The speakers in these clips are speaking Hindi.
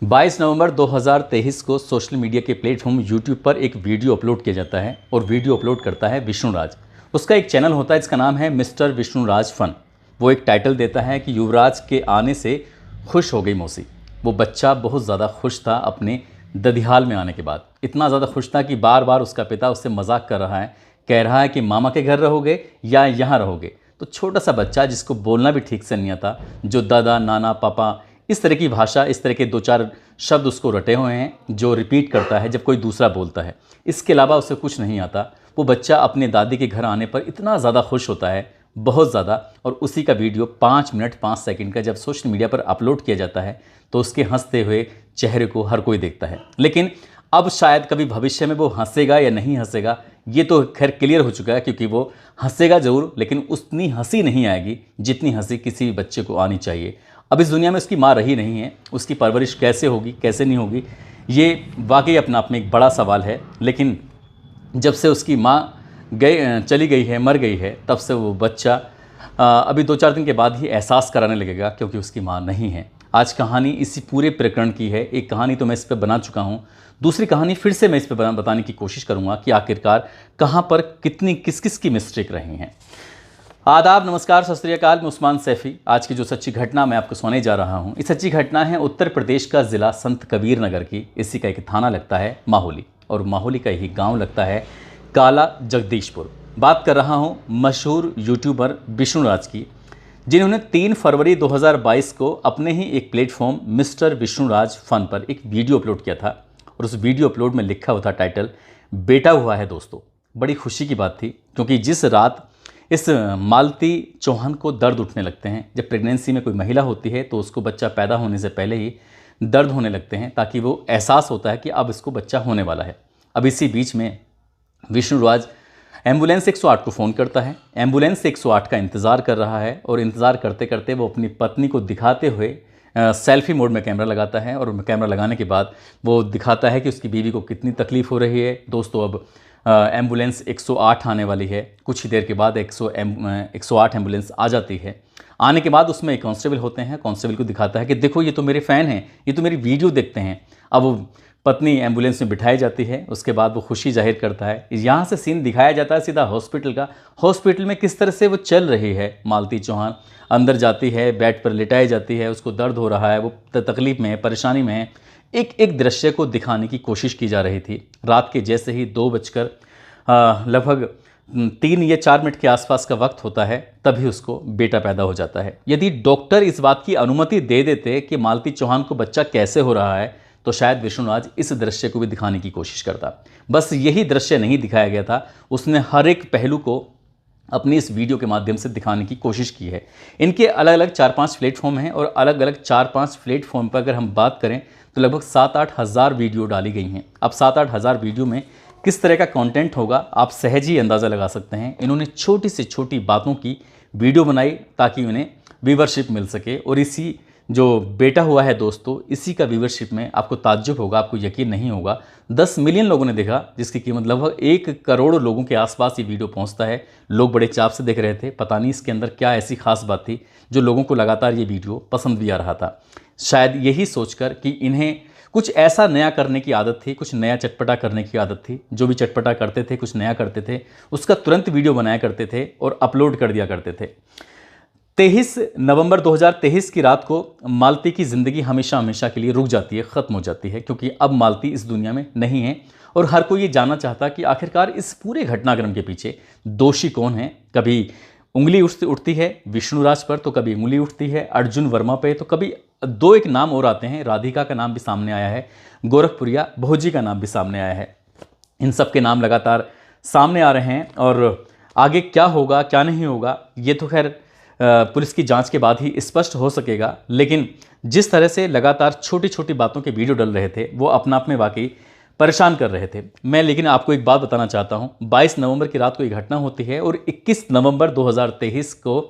22 नवंबर 2023 को सोशल मीडिया के प्लेटफॉर्म यूट्यूब पर एक वीडियो अपलोड किया जाता है और वीडियो अपलोड करता है विष्णुराज। उसका एक चैनल होता है, इसका नाम है मिस्टर विष्णुराज फन। वो एक टाइटल देता है कि युवराज के आने से खुश हो गई मौसी। वो बच्चा बहुत ज़्यादा खुश था अपने ददिहाल में आने के बाद। इतना ज़्यादा खुश था कि बार बार उसका पिता उससे मजाक कर रहा है, कह रहा है कि मामा के घर रहोगे या यहाँ रहोगे। तो छोटा सा बच्चा जिसको बोलना भी ठीक से नहीं आता, जो दादा नाना पापा इस तरह की भाषा, इस तरह के दो चार शब्द उसको रटे हुए हैं, जो रिपीट करता है जब कोई दूसरा बोलता है। इसके अलावा उसे कुछ नहीं आता। वो बच्चा अपने दादी के घर आने पर इतना ज़्यादा खुश होता है, बहुत ज़्यादा। और उसी का वीडियो 5 मिनट 5 सेकंड का जब सोशल मीडिया पर अपलोड किया जाता है तो उसके हंसते हुए चेहरे को हर कोई देखता है। लेकिन अब शायद कभी भविष्य में वो हंसेगा या नहीं हंसेगा, ये तो खैर क्लियर हो चुका है, क्योंकि वो हंसेगा ज़रूर, लेकिन उतनी हंसी नहीं आएगी जितनी हंसी किसी भी बच्चे को आनी चाहिए। अब इस दुनिया में उसकी माँ रही नहीं है, उसकी परवरिश कैसे होगी कैसे नहीं होगी, ये वाकई अपने आप में एक बड़ा सवाल है। लेकिन जब से उसकी माँ चली गई है, मर गई है, तब से वो बच्चा अभी 2-4 दिन के बाद ही एहसास कराने लगेगा, क्योंकि उसकी माँ नहीं है। आज कहानी इसी पूरे प्रकरण की है। एक कहानी तो मैं इस पर बना चुका हूँ, दूसरी कहानी फिर से मैं इस पर बताने की कोशिश करूँगा कि आखिरकार कहाँ पर कितनी किस किस की मिस्टेक रही हैं। आदाब, नमस्कार, सत श्री अकाल। मैं उस्मान सैफ़ी। आज की जो सच्ची घटना मैं आपको सुनाने जा रहा हूँ, इस सच्ची घटना है उत्तर प्रदेश का ज़िला संत कबीर नगर की। इसी का एक थाना लगता है माहौली, और माहौली का ही गांव लगता है काला जगदीशपुर। बात कर रहा हूँ मशहूर यूट्यूबर विष्णुराज की, जिन्होंने 3 फरवरी 2022 को अपने ही एक प्लेटफॉर्म मिस्टर विष्णुराज फन पर एक वीडियो अपलोड किया था। और उस वीडियो अपलोड में लिखा हुआ था टाइटल, बेटा हुआ है दोस्तों। बड़ी खुशी की बात थी, क्योंकि जिस रात इस मालती चौहान को दर्द उठने लगते हैं, जब प्रेगनेंसी में कोई महिला होती है तो उसको बच्चा पैदा होने से पहले ही दर्द होने लगते हैं, ताकि वो एहसास होता है कि अब इसको बच्चा होने वाला है। अब इसी बीच में विष्णुराज एम्बुलेंस 108 को फ़ोन करता है। एम्बुलेंस 108 का इंतज़ार कर रहा है, और इंतज़ार करते करते वो अपनी पत्नी को दिखाते हुए सेल्फी मोड में कैमरा लगाता है। और कैमरा लगाने के बाद वो दिखाता है कि उसकी बीवी को कितनी तकलीफ़ हो रही है। दोस्तों, अब एम्बुलेंस 108 आने वाली है। कुछ ही देर के बाद 108 एम्बुलेंस आ जाती है। आने के बाद उसमें एक कांस्टेबल होते हैं। कांस्टेबल को दिखाता है कि देखो, ये तो मेरे फ़ैन हैं, ये तो मेरी वीडियो देखते हैं। अब वो पत्नी एम्बुलेंस में बिठाई जाती है। उसके बाद वो खुशी जाहिर करता है। यहाँ से सीन दिखाया जाता है सीधा हॉस्पिटल का। हॉस्पिटल में किस तरह से वो चल रही है मालती चौहान। अंदर जाती है, बेड पर लिटाई जाती है, उसको दर्द हो रहा है, वो तकलीफ़ में है, परेशानी में है। एक एक दृश्य को दिखाने की कोशिश की जा रही थी। रात के जैसे ही 2 बजकर लगभग 3 या 4 मिनट के आसपास का वक्त होता है, तभी उसको बेटा पैदा हो जाता है। यदि डॉक्टर इस बात की अनुमति दे देते कि मालती चौहान को बच्चा कैसे हो रहा है, तो शायद विष्णुराज इस दृश्य को भी दिखाने की कोशिश करता। बस यही दृश्य नहीं दिखाया गया था। उसने हर एक पहलू को अपनी इस वीडियो के माध्यम से दिखाने की कोशिश की है। इनके अलग अलग 4-5 प्लेटफॉर्म हैं, और अलग अलग 4-5 प्लेटफॉर्म पर अगर हम बात करें तो लगभग 7-8 हज़ार वीडियो डाली गई हैं। अब 7-8 हज़ार वीडियो में किस तरह का कंटेंट होगा, आप सहज ही अंदाज़ा लगा सकते हैं। इन्होंने छोटी से छोटी बातों की वीडियो बनाई ताकि उन्हें व्यूवरशिप मिल सके। और इसी जो बेटा हुआ है दोस्तों, इसी का व्यूवरशिप में आपको ताज्जुब होगा, आपको यकीन नहीं होगा, 10 मिलियन लोगों ने देखा, जिसकी कीमत लगभग 1 करोड़ लोगों के आसपास ये वीडियो पहुंचता है। लोग बड़े चाव से देख रहे थे। पता नहीं इसके अंदर क्या ऐसी खास बात थी जो लोगों को लगातार ये वीडियो पसंद भी आ रहा था। शायद यही सोचकर कि इन्हें कुछ ऐसा नया करने की आदत थी, कुछ नया चटपटा करने की आदत थी। जो भी चटपटा करते थे, कुछ नया करते थे, उसका तुरंत वीडियो बनाया करते थे और अपलोड कर दिया करते थे। 23 नवंबर 2023 की रात को मालती की ज़िंदगी हमेशा हमेशा के लिए रुक जाती है, ख़त्म हो जाती है, क्योंकि अब मालती इस दुनिया में नहीं है। और हर कोई ये जानना चाहता कि आखिरकार इस पूरे घटनाक्रम के पीछे दोषी कौन है। कभी उंगली उठती है विष्णुराज पर, तो कभी उंगली उठती है अर्जुन वर्मा पे, तो कभी 2 एक नाम और आते हैं। राधिका का नाम भी सामने आया है, गोरखपुरिया भोजी का नाम भी सामने आया है। इन सब के नाम लगातार सामने आ रहे हैं, और आगे क्या होगा क्या नहीं होगा, ये तो खैर पुलिस की जांच के बाद ही स्पष्ट हो सकेगा। लेकिन जिस तरह से लगातार छोटी छोटी बातों के वीडियो डल रहे थे, वो अपना आप में वाकई परेशान कर रहे थे। मैं लेकिन आपको एक बात बताना चाहता हूँ। 22 नवंबर की रात को ये घटना होती है, और 21 नवंबर 2023 को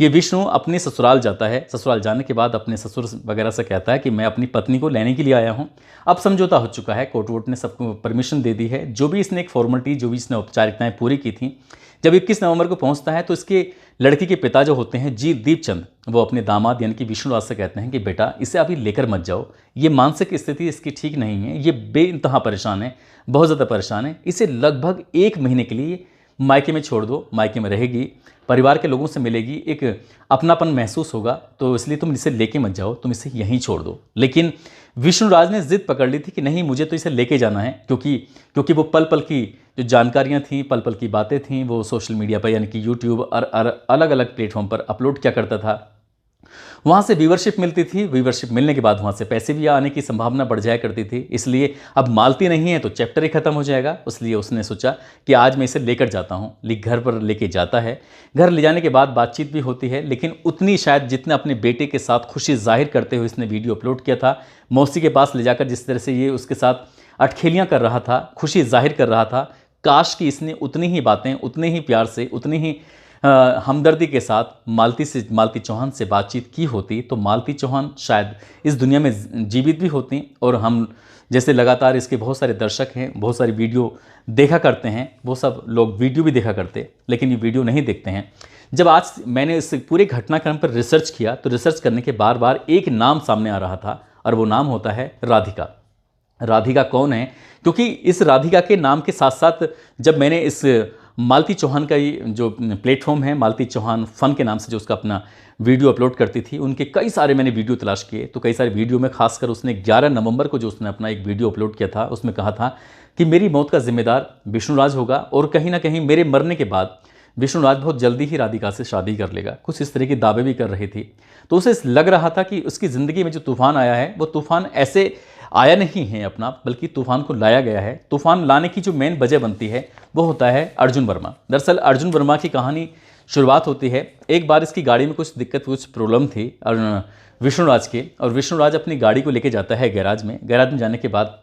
ये विष्णु अपने ससुराल जाता है। ससुराल जाने के बाद अपने ससुर वगैरह से कहता है कि मैं अपनी पत्नी को लेने के लिए आया हूँ। अब समझौता हो चुका है, कोर्ट वोट ने सबको परमिशन दे दी है। जो भी इसने एक फॉर्मेलिटी, जो भी इसने औपचारिकताएं पूरी की थी, जब 21 नवंबर को पहुंचता है तो इसके लड़की के पिता जो होते हैं जी दीपचंद, वो अपने दामाद यानी कि विष्णुराज से कहते हैं कि बेटा इसे अभी लेकर मत जाओ, ये मानसिक स्थिति इसकी ठीक नहीं है, ये बेइंतहा परेशान है, बहुत ज़्यादा परेशान है, इसे लगभग 1 महीने के लिए मायके में छोड़ दो, मायके में रहेगी, परिवार के लोगों से मिलेगी, एक अपनापन महसूस होगा, तो इसलिए तुम इसे लेके मत जाओ, तुम इसे यहीं छोड़ दो। लेकिन विष्णुराज ने जिद पकड़ ली थी कि नहीं, मुझे तो इसे लेके जाना है, क्योंकि वो पल पल की जो जानकारियां थीं, पल पल की बातें थीं, वो सोशल मीडिया पर यानी कि यूट्यूब और अलग अलग प्लेटफॉर्म पर अपलोड किया करता था। वहाँ से व्यूवरशिप मिलती थी, व्यूवरशिप मिलने के बाद वहाँ से पैसे भी आने की संभावना बढ़ जाया करती थी। इसलिए अब मालती नहीं है तो चैप्टर ही खत्म हो जाएगा, इसलिए उसने सोचा कि आज मैं इसे लेकर जाता हूँ। घर पर लेके जाता है। घर ले जाने के बाद बातचीत भी होती है, लेकिन उतनी शायद जितना अपने बेटे के साथ खुशी जाहिर करते हुए इसने वीडियो अपलोड किया था, मौसी के पास ले जाकर जिस तरह से ये उसके साथ अटखेलियाँ कर रहा था, खुशी जाहिर कर रहा था, काश कि इसने उतनी ही बातें, उतने ही प्यार से, उतनी ही हमदर्दी के साथ मालती चौहान से बातचीत की होती, तो मालती चौहान शायद इस दुनिया में जीवित भी होती। और हम जैसे लगातार इसके बहुत सारे दर्शक हैं, बहुत सारी वीडियो देखा करते हैं, वो सब लोग वीडियो भी देखा करते, लेकिन ये वीडियो नहीं देखते हैं। जब आज मैंने इस पूरे घटनाक्रम पर रिसर्च किया, तो रिसर्च करने के बार बार एक नाम सामने आ रहा था, और वो नाम होता है राधिका। राधिका कौन है? क्योंकि इस राधिका के नाम के साथ साथ जब मैंने इस मालती चौहान का ये जो प्लेटफॉर्म है, मालती चौहान फन के नाम से जो उसका अपना वीडियो अपलोड करती थी, उनके कई सारे मैंने वीडियो तलाश किए, तो कई सारे वीडियो में खासकर उसने 11 नवंबर को जो उसने अपना एक वीडियो अपलोड किया था, उसमें कहा था कि मेरी मौत का जिम्मेदार विष्णुराज होगा, और कहीं ना कहीं मेरे मरने के बाद विष्णुराज बहुत जल्दी ही राधिका से शादी कर लेगा। कुछ इस तरह के दावे भी कर रही थी। तो उसे लग रहा था कि उसकी ज़िंदगी में जो तूफान आया है, वो तूफान ऐसे आया नहीं है अपना, बल्कि तूफान को लाया गया है। तूफान लाने की जो मेन वजह बनती है वो होता है अर्जुन वर्मा। दरअसल अर्जुन वर्मा की कहानी शुरुआत होती है, एक बार इसकी गाड़ी में कुछ दिक्कत, कुछ प्रॉब्लम थी और विष्णुराज के, और विष्णुराज अपनी गाड़ी को लेके जाता है गैराज में। गैराज में जाने के बाद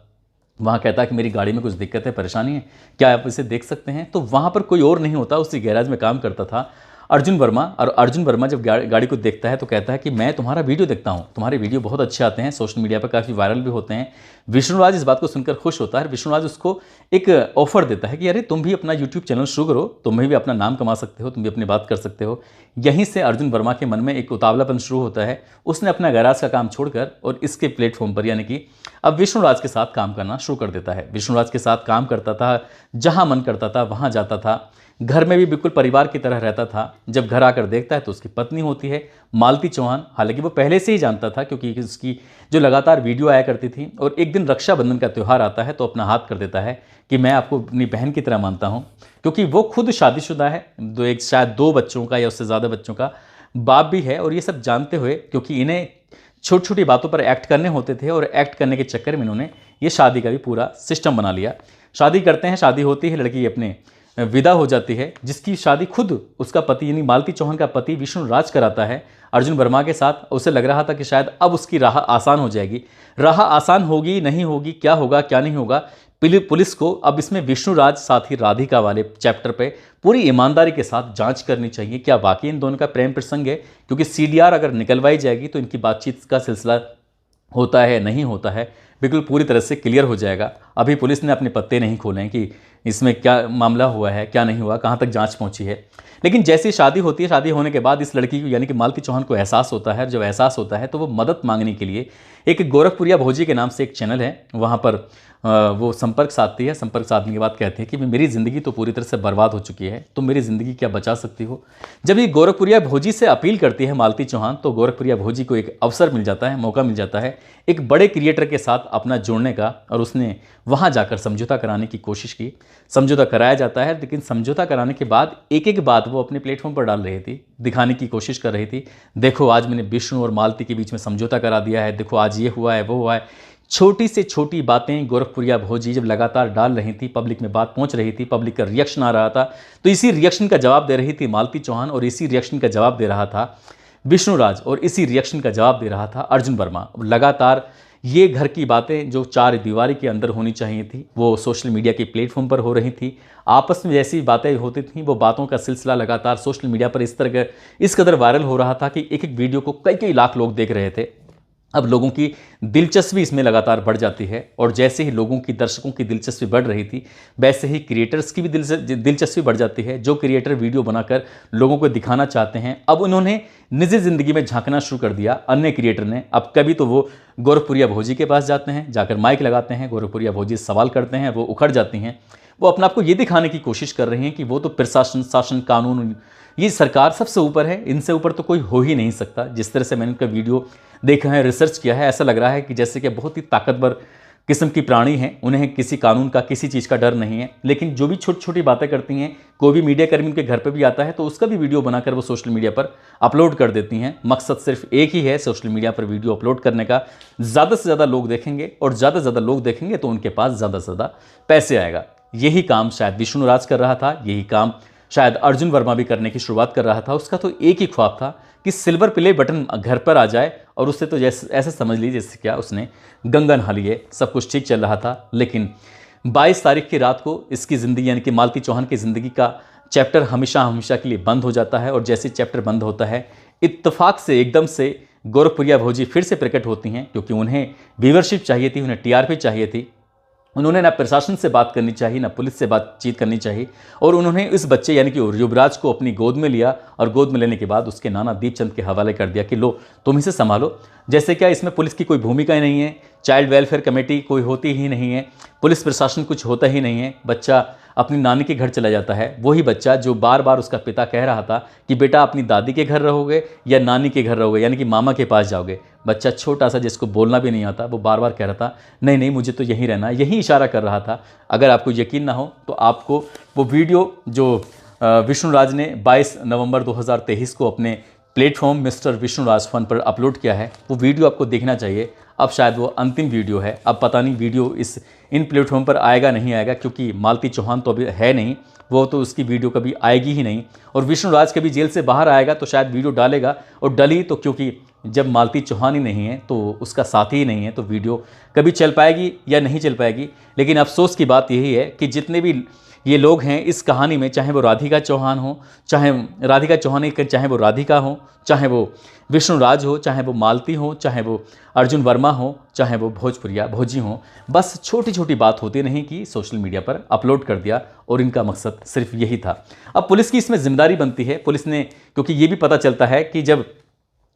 वहाँ कहता है कि मेरी गाड़ी में कुछ दिक्कत है, परेशानी है, क्या आप इसे देख सकते हैं? तो वहाँ पर कोई और नहीं होता, उसी गैराज में काम करता था अर्जुन वर्मा। और अर्जुन वर्मा जब गाड़ी को देखता है तो कहता है कि मैं तुम्हारा वीडियो देखता हूँ, तुम्हारे वीडियो बहुत अच्छे आते हैं, सोशल मीडिया पर काफ़ी वायरल भी होते हैं। विष्णुराज इस बात को सुनकर खुश होता है। विष्णुराज उसको एक ऑफर देता है कि अरे तुम भी अपना यूट्यूब चैनल शुरू करो, तुम्हें भी अपना नाम कमा सकते हो, तुम भी अपनी बात कर सकते हो। यहीं से अर्जुन वर्मा के मन में एक उतावलापन शुरू होता है। उसने अपना गैराज का काम छोड़कर और इसके प्लेटफॉर्म पर यानी कि अब विष्णुराज के साथ काम करना शुरू कर देता है। विष्णुराज के साथ काम करता था, जहाँ मन करता था वहाँ जाता था, घर में भी बिल्कुल परिवार की तरह रहता था। जब घर आकर देखता है तो उसकी पत्नी होती है मालती चौहान। हालांकि वो पहले से ही जानता था, क्योंकि उसकी जो लगातार वीडियो आया करती थी। और एक दिन रक्षाबंधन का त्यौहार आता है तो अपना हाथ कर देता है कि मैं आपको अपनी बहन की तरह मानता हूँ, क्योंकि वो खुद शादीशुदा है, शायद 2 बच्चों का या उससे ज़्यादा बच्चों का बाप भी है। और ये सब जानते हुए, क्योंकि इन्हें छोटी छोटी बातों पर एक्ट करने होते थे, और एक्ट करने के चक्कर में इन्होंने ये शादी का भी पूरा सिस्टम बना लिया। शादी करते हैं, शादी होती है, लड़की अपने विदा हो जाती है, जिसकी शादी खुद उसका पति यानी मालती चौहान का पति विष्णुराज कराता है अर्जुन वर्मा के साथ। उसे लग रहा था कि शायद अब उसकी राह आसान हो जाएगी। राह आसान होगी, नहीं होगी, क्या होगा क्या नहीं होगा, पुलिस को अब इसमें विष्णुराज साथ ही राधिका वाले चैप्टर पे पूरी ईमानदारी के साथ जांच करनी चाहिए, क्या वाकई इन दोनों का प्रेम प्रसंग है। क्योंकि सीडीआर अगर निकलवाई जाएगी तो इनकी बातचीत का सिलसिला होता है नहीं होता है बिल्कुल पूरी तरह से क्लियर हो जाएगा। अभी पुलिस ने अपने पत्ते नहीं खोले हैं कि इसमें क्या मामला हुआ है, क्या नहीं हुआ, कहाँ तक जांच पहुंची है। लेकिन जैसी शादी होती है, शादी होने के बाद इस लड़की को यानी कि मालती चौहान को एहसास होता है। जब एहसास होता है तो वो मदद मांगने के लिए एक गोरखपुरिया भोजी के नाम से एक चैनल है, वहाँ पर वो संपर्क साधती है। संपर्क साधने के बाद कहती है कि मेरी ज़िंदगी तो पूरी तरह से बर्बाद हो चुकी है, तुम मेरी ज़िंदगी क्या बचा सकती हो। जब ये गोरखपुरिया भोजी से अपील करती है मालती चौहान, तो गोरखपुरिया भोजी को एक अवसर मिल जाता है, मौका मिल जाता है एक बड़े क्रिएटर के साथ अपना जोड़ने का। और उसने वहाँ जाकर समझौता कराने की कोशिश की। समझौता कराया जाता है, लेकिन समझौता कराने के बाद एक एक बात वो अपने प्लेटफॉर्म पर डाल रही थी, दिखाने की कोशिश कर रही थी। देखो आज मैंने विष्णु और मालती के बीच में समझौता करा दिया है, देखो आज ये हुआ है वो हुआ है। छोटी से छोटी बातें गोरखपुरिया भोजी जब लगातार डाल रही थी, पब्लिक में बात पहुंच रही थी, पब्लिक का रिएक्शन आ रहा था, तो इसी रिएक्शन का जवाब दे रही थी मालती चौहान, और इसी रिएक्शन का जवाब दे रहा था विष्णुराज, और इसी रिएक्शन का जवाब दे रहा था अर्जुन वर्मा। लगातार ये घर की बातें जो चार दीवारी के अंदर होनी चाहिए थी वो सोशल मीडिया के प्लेटफॉर्म पर हो रही थी। आपस में जैसी बातें होती थी वो बातों का सिलसिला लगातार सोशल मीडिया पर इस कदर वायरल हो रहा था कि एक एक वीडियो को कई कई लाख लोग देख रहे थे। अब लोगों की दिलचस्पी इसमें लगातार बढ़ जाती है और जैसे ही लोगों की, दर्शकों की दिलचस्पी बढ़ रही थी वैसे ही क्रिएटर्स की भी दिलचस्पी बढ़ जाती है। जो क्रिएटर वीडियो बनाकर लोगों को दिखाना चाहते हैं, अब उन्होंने निजी ज़िंदगी में झांकना शुरू कर दिया। अन्य क्रिएटर ने अब कभी तो वो गौरवपुरिया भोजी के पास जाते हैं, जाकर माइक लगाते हैं, गौरवपुरिया भोजी सवाल करते हैं, वो उखड़ जाती हैं। वो अपने आप को ये दिखाने की कोशिश कर रहे हैं कि वो तो प्रशासन, शासन, कानून, ये सरकार सबसे ऊपर है, इनसे ऊपर तो कोई हो ही नहीं सकता। जिस तरह से मैंने उनका वीडियो देखा है, रिसर्च किया है, ऐसा लग रहा है कि जैसे कि बहुत ही ताकतवर किस्म की प्राणी हैं, उन्हें किसी कानून का, किसी चीज़ का डर नहीं है। लेकिन जो भी छोटी छोटी बातें करती हैं, कोई भी मीडिया कर्मी उनके घर पर भी आता है तो उसका भी वीडियो बनाकर वो सोशल मीडिया पर अपलोड कर देती हैं। मकसद सिर्फ एक ही है सोशल मीडिया पर वीडियो अपलोड करने का, ज़्यादा से ज़्यादा लोग देखेंगे और ज़्यादा से ज़्यादा लोग देखेंगे तो उनके पास ज़्यादा से ज़्यादा पैसे आएगा। यही काम शायद विष्णु राज कर रहा था, यही काम शायद अर्जुन वर्मा भी करने की शुरुआत कर रहा था। उसका तो एक ही ख्वाब था कि सिल्वर प्ले बटन घर पर आ जाए और उससे तो जैसे ऐसे समझ लीजिए जैसे क्या उसने गंगा नहा ली है, सब कुछ ठीक चल रहा था। लेकिन 22 तारीख की रात को इसकी ज़िंदगी यानी कि मालती चौहान की ज़िंदगी का चैप्टर हमेशा हमेशा के लिए बंद हो जाता है। और जैसे चैप्टर बंद होता है, इत्तेफाक से एकदम से गौरवपुरिया भोजी फिर से प्रकट होती हैं, क्योंकि उन्हें व्यूवरशिप चाहिए थी, उन्हें टीआरपी चाहिए थी। उन्होंने ना प्रशासन से बात करनी चाहिए, ना पुलिस से बातचीत करनी चाहिए, और उन्होंने इस बच्चे यानी कि युवराज को अपनी गोद में लिया और गोद में लेने के बाद उसके नाना दीपचंद के हवाले कर दिया कि लो तुम इसे संभालो। जैसे क्या इसमें पुलिस की कोई भूमिका ही नहीं है, चाइल्ड वेलफेयर कमेटी कोई होती ही नहीं है, पुलिस प्रशासन कुछ होता ही नहीं है। बच्चा अपनी नानी के घर चला जाता है, वही बच्चा जो बार बार उसका पिता कह रहा था कि बेटा अपनी दादी के घर रहोगे या नानी के घर रहोगे, यानी कि मामा के पास जाओगे। बच्चा छोटा सा जिसको बोलना भी नहीं आता, वो बार बार कह रहा था नहीं नहीं मुझे तो यहीं रहना है, यही इशारा कर रहा था। अगर आपको यकीन ना हो तो आपको वो वीडियो जो विष्णु राज ने 22 नवंबर 2023 को अपने platform mister Vishnu Raj fun पर अपलोड किया है, वो वीडियो आपको देखना चाहिए। अब शायद वो अंतिम वीडियो है, अब पता नहीं वीडियो इन प्लेटफॉर्म पर आएगा नहीं आएगा, क्योंकि मालती चौहान तो अभी है नहीं, वो तो उसकी वीडियो कभी आएगी ही नहीं। और विष्णु राज कभी जेल से बाहर आएगा तो शायद वीडियो डालेगा, और डली तो क्योंकि जब मालती चौहान ही नहीं है तो उसका साथी ही नहीं है, तो वीडियो कभी चल पाएगी या नहीं चल पाएगी। लेकिन अफसोस की बात यही है कि जितने भी ये लोग हैं इस कहानी में, चाहे वो राधिका चौहान हो, चाहे राधिका चौहान चाहे वो राधिका हो, चाहे वो विष्णु राज हो, चाहे वो मालती हो, चाहे वो अर्जुन वर्मा हो, चाहे वो भोजपुरिया भोजी हो, बस छोटी छोटी बात होती नहीं कि सोशल मीडिया पर अपलोड कर दिया, और इनका मकसद सिर्फ यही था। अब पुलिस की इसमें जिम्मेदारी बनती है, पुलिस ने, क्योंकि ये भी पता चलता है कि जब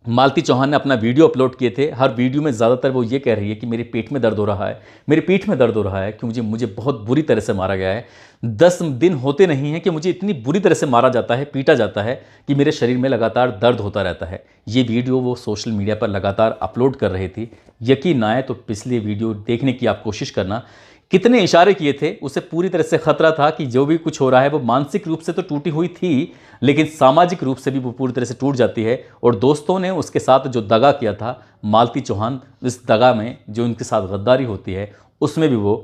मालती चौहान ने अपना वीडियो अपलोड किए थे, हर वीडियो में ज़्यादातर वो ये कह रही है कि मेरे पेट में दर्द हो रहा है, मेरे पीठ में दर्द हो रहा है, कि मुझे बहुत बुरी तरह से मारा गया है। 10 दिन होते नहीं हैं कि मुझे इतनी बुरी तरह से मारा जाता है, पीटा जाता है कि मेरे शरीर में लगातार दर्द होता रहता है। ये वीडियो वो सोशल मीडिया पर लगातार अपलोड कर रही थी। यकीन ना आए तो पिछले वीडियो देखने की आप कोशिश करना, कितने इशारे किए थे, उसे पूरी तरह से खतरा था कि जो भी कुछ हो रहा है वो मानसिक रूप से तो टूटी हुई थी, लेकिन सामाजिक रूप से भी वो पूरी तरह से टूट जाती है। और दोस्तों ने उसके साथ जो दगा किया था, मालती चौहान इस दगा में जो उनके साथ गद्दारी होती है उसमें भी वो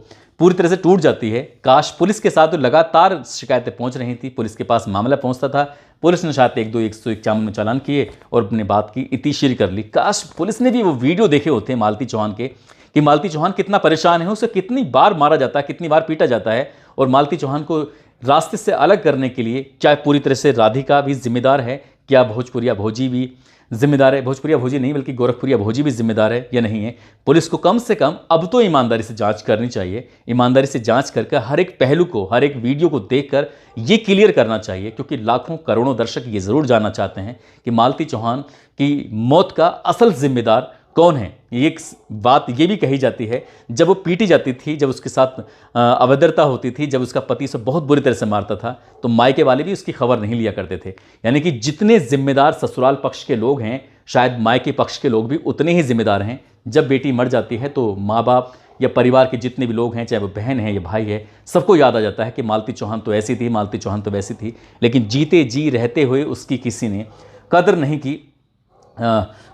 पूरी तरह से टूट जाती है। काश पुलिस के साथ तो लगातार शिकायतें पहुंच रही थी, पुलिस के पास मामला पहुंचता था, पुलिस ने शायद 151 में चालान किए और अपने बात की इतिश्री कर ली। काश पुलिस ने भी वो वीडियो देखे होते मालती चौहान के, कि मालती चौहान कितना परेशान है, उसे कितनी बार मारा जाता है, कितनी बार पीटा जाता है, और मालती चौहान को रास्ते से अलग करने के लिए क्या पूरी तरह से राधिका भी जिम्मेदार है, क्या भोजपुरिया भोजी भी जिम्मेदार है, भोजपुरिया भोजी नहीं बल्कि गोरखपुरिया भोजी भी जिम्मेदार है या नहीं है। पुलिस को कम से कम अब तो ईमानदारी से जांच करनी चाहिए, ईमानदारी से जांच करके हर एक पहलू को, हर एक वीडियो को देखकर ये क्लियर करना चाहिए, क्योंकि लाखों करोड़ों दर्शक ये ज़रूर जानना चाहते हैं कि मालती चौहान की मौत का असल जिम्मेदार कौन है। एक बात ये भी कही जाती है, जब वो पीटी जाती थी, जब उसके साथ अभद्रता होती थी, जब उसका पति उसे बहुत बुरी तरह से मारता था, तो मायके वाले भी उसकी खबर नहीं लिया करते थे। यानी कि जितने जिम्मेदार ससुराल पक्ष के लोग हैं, शायद मायके पक्ष के लोग भी उतने ही जिम्मेदार हैं। जब बेटी मर जाती है तो माँ बाप या परिवार के जितने भी लोग हैं, चाहे वो बहन है या भाई है, सबको याद आ जाता है कि मालती चौहान तो ऐसी थी, मालती चौहान तो वैसी थी। लेकिन जीते जी रहते हुए उसकी किसी ने कदर नहीं की।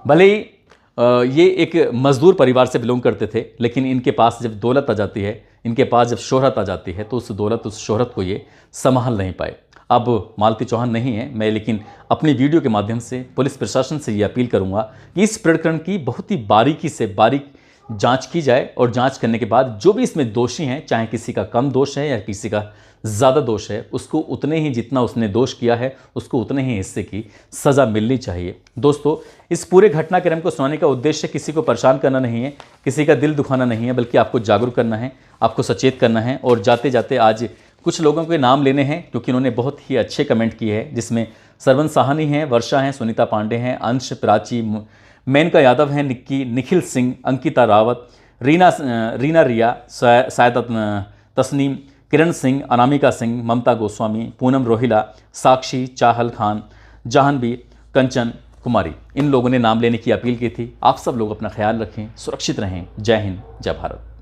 भले ही ये एक मजदूर परिवार से बिलोंग करते थे, लेकिन इनके पास जब दौलत आ जाती है, इनके पास जब शोहरत आ जाती है, तो उस दौलत, उस शोहरत को ये संभाल नहीं पाए। अब मालती चौहान नहीं है मैं, लेकिन अपनी वीडियो के माध्यम से पुलिस प्रशासन से ये अपील करूंगा कि इस प्रकरण की बहुत ही बारीकी जांच की जाए और जांच करने के बाद जो भी इसमें दोषी हैं, चाहे किसी का कम दोष है या किसी का ज़्यादा दोष है, उसको उतने ही, जितना उसने दोष किया है उसको उतने ही हिस्से की सज़ा मिलनी चाहिए। दोस्तों, इस पूरे घटनाक्रम को सुनाने का उद्देश्य किसी को परेशान करना नहीं है, किसी का दिल दुखाना नहीं है, बल्कि आपको जागरूक करना है, आपको सचेत करना है। और जाते जाते आज कुछ लोगों के नाम लेने हैं क्योंकि उन्होंने बहुत ही अच्छे कमेंट किए हैं, जिसमें सरवन साहनी हैं, वर्षा हैं, सुनीता पांडे हैं, अंश, प्राची, मेनका यादव हैं, निक्की, निखिल सिंह, अंकिता रावत, रीना रिया, सायदा तस्नीम, किरण सिंह, अनामिका सिंह, ममता गोस्वामी, पूनम रोहिला, साक्षी, चाहल खान, जहानवीर, कंचन कुमारी, इन लोगों ने नाम लेने की अपील की थी। आप सब लोग अपना ख्याल रखें, सुरक्षित रहें। जय हिंद, जय भारत।